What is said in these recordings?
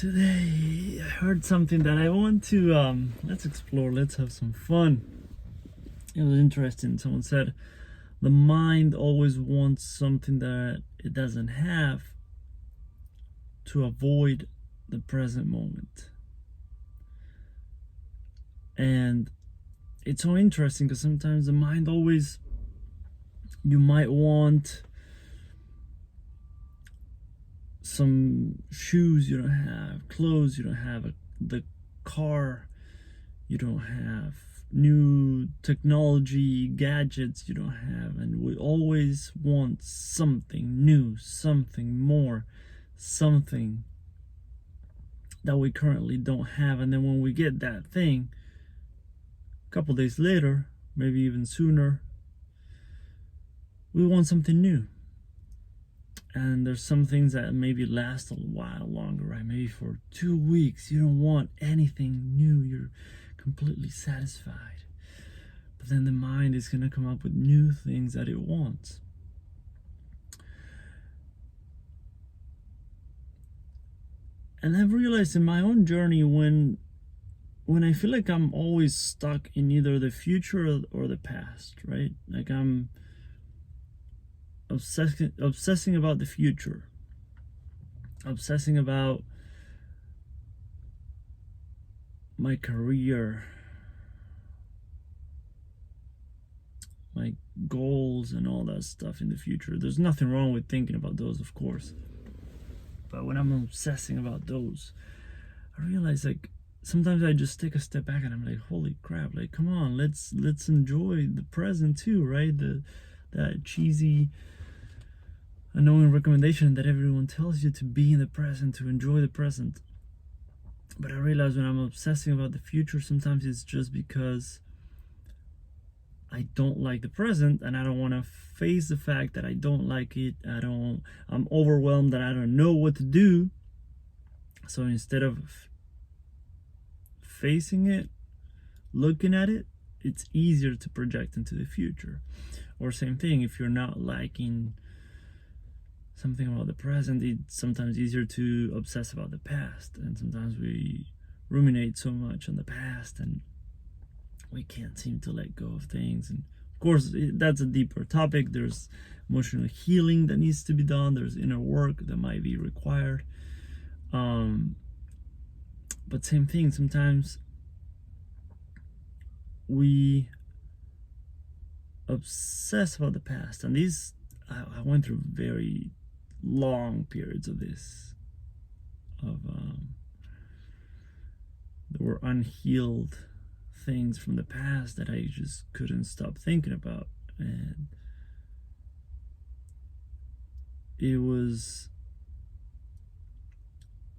Today I heard something that I want to let's explore, let's have some fun. It was interesting. Someone said the mind always wants something that it doesn't have to avoid the present moment. And it's so interesting because sometimes the mind always, you might want some shoes you don't have, clothes you don't have, the car you don't have, new technology, gadgets you don't have, and we always want something new, something more, something that we currently don't have. And then when we get that thing, a couple days later, maybe even sooner, we want something new. And there's some things that maybe last a while longer, right? Maybe for 2 weeks you don't want anything new, you're completely satisfied. But then the mind is going to come up with new things that it wants. And I've realized in my own journey, when I feel like I'm always stuck in either the future or the past, right? Like I'm obsessing about the future, obsessing about my career, my goals and all that stuff in the future. There's nothing wrong with thinking about those, of course, but when I'm obsessing about those, I realize like sometimes I just take a step back and I'm like, holy crap, like come on, let's enjoy the present too, right? That cheesy annoying recommendation that everyone tells you to be in the present, to enjoy the present. But I realize when I'm obsessing about the future, sometimes it's just because I don't like the present and I don't want to face the fact that I don't like it. I'm overwhelmed that I don't know what to do. So instead of facing it, looking at it, it's easier to project into the future. Or same thing, if you're not liking something about the present, it's sometimes easier to obsess about the past. And sometimes we ruminate so much on the past and we can't seem to let go of things. And of course, that's a deeper topic. There's emotional healing that needs to be done. There's inner work that might be required. But same thing, sometimes we obsess about the past. And these, I went through very long periods of this, there were unhealed things from the past that I just couldn't stop thinking about. And it was,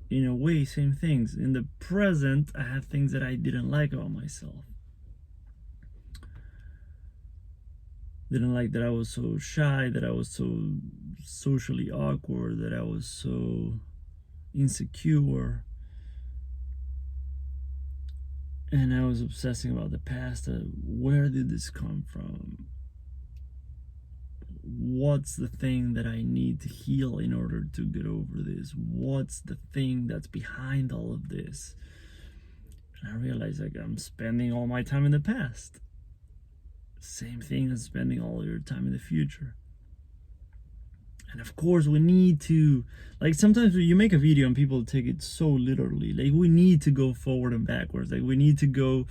in a way, same things. In the present, I had things that I didn't like about myself. Didn't like that I was so shy, that I was so socially awkward, that I was so insecure. And I was obsessing about the past. Where did this come from? What's the thing that I need to heal in order to get over this? What's the thing that's behind all of this? And I realized like I'm spending all my time in the past. Same thing as spending all your time in the future. And of course we need to, like sometimes you make a video and people take it so literally, like we need to go forward and backwards, like we need to go,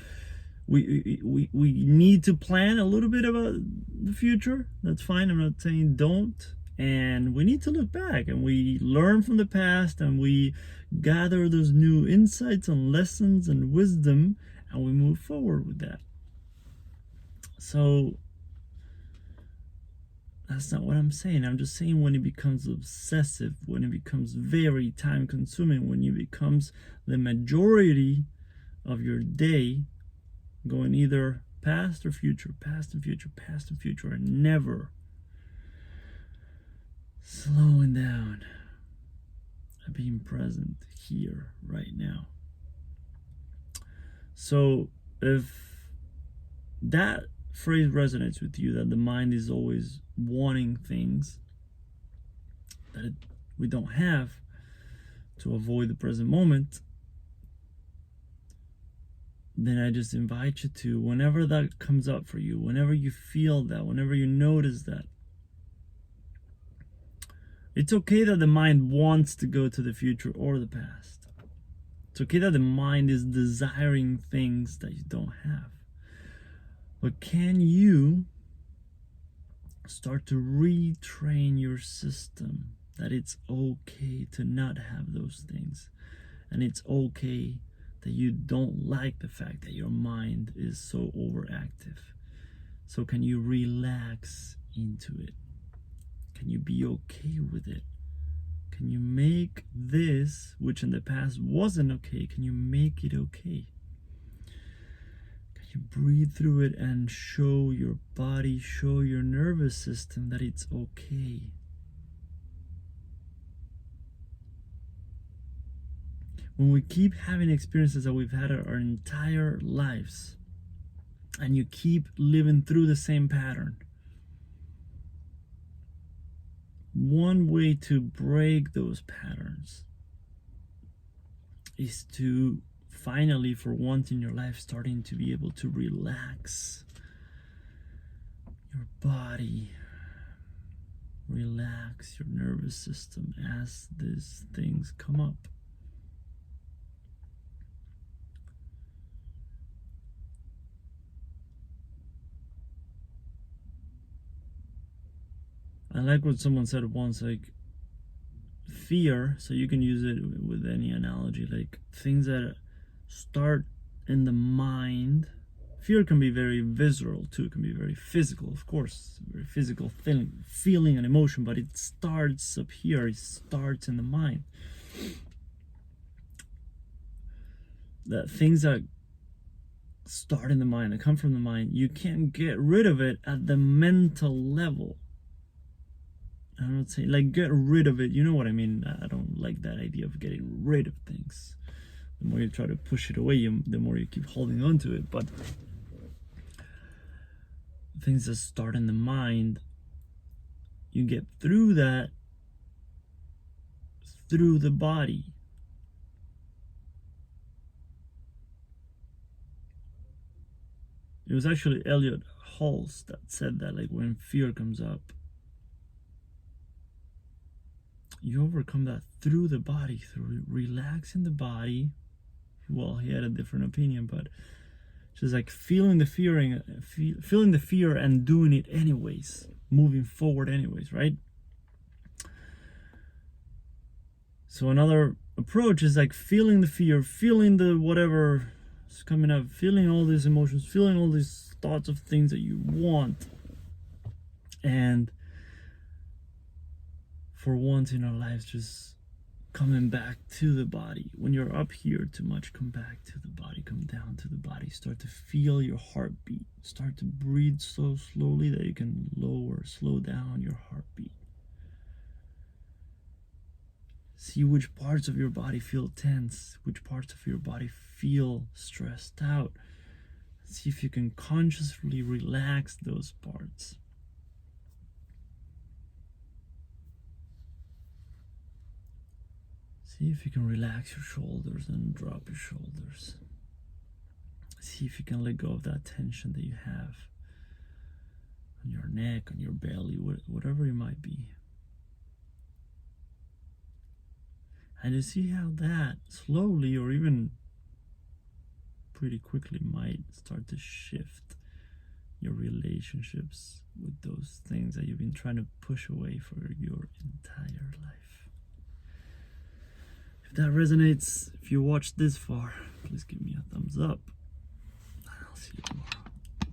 we need to plan a little bit about the future. That's fine, I'm not saying don't. And we need to look back and we learn from the past and we gather those new insights and lessons and wisdom and we move forward with that. So that's not what I'm saying. I'm just saying when it becomes obsessive, when it becomes very time consuming, when it becomes the majority of your day going either past or future, past and future, past and future, and never slowing down and being present here right now. So if that phrase resonates with you, that the mind is always wanting things that we don't have to avoid the present moment, then I just invite you to, whenever that comes up for you, whenever you feel that, whenever you notice that, it's okay that the mind wants to go to the future or the past. It's okay that the mind is desiring things that you don't have. But can you start to retrain your system that it's okay to not have those things? And it's okay that you don't like the fact that your mind is so overactive. So can you relax into it? Can you be okay with it? Can you make this, which in the past wasn't okay, can you make it okay? Can you breathe through it and show your body, show your nervous system that it's okay? When we keep having experiences that we've had our entire lives, and you keep living through the same pattern, one way to break those patterns is to finally, for once in your life, starting to be able to relax your body, relax your nervous system as these things come up. I like what someone said once, like fear, so you can use it with any analogy, like things that start in the mind. Fear can be very visceral too, it can be very physical, of course, very physical feeling and emotion, but it starts up here, it starts in the mind. That things that start in the mind, that come from the mind, you can't get rid of it at the mental level. I'm not saying like get rid of it, you know what I mean. I don't like that idea of getting rid of things. The more you try to push it away, the more you keep holding on to it. But things that start in the mind, you get through that through the body. It was actually Elliot Hulse that said that, like when fear comes up, you overcome that through the body, through relaxing the body. Well, he had a different opinion, but just like feeling the fear and doing it anyways, moving forward anyways, right? So another approach is like feeling the fear, feeling the whatever is coming up, feeling all these emotions, feeling all these thoughts of things that you want, and for once in our lives, just coming back to the body. When you're up here too much, come back to the body, come down to the body, start to feel your heartbeat, start to breathe so slowly that you can slow down your heartbeat. See which parts of your body feel tense, which parts of your body feel stressed out. See if you can consciously relax those parts. See if you can relax your shoulders and drop your shoulders. See if you can let go of that tension that you have on your neck, on your belly, whatever it might be. And you see how that slowly or even pretty quickly might start to shift your relationships with those things that you've been trying to push away for your entire life. If that resonates, if you watched this far, please give me a thumbs up. I'll see you tomorrow.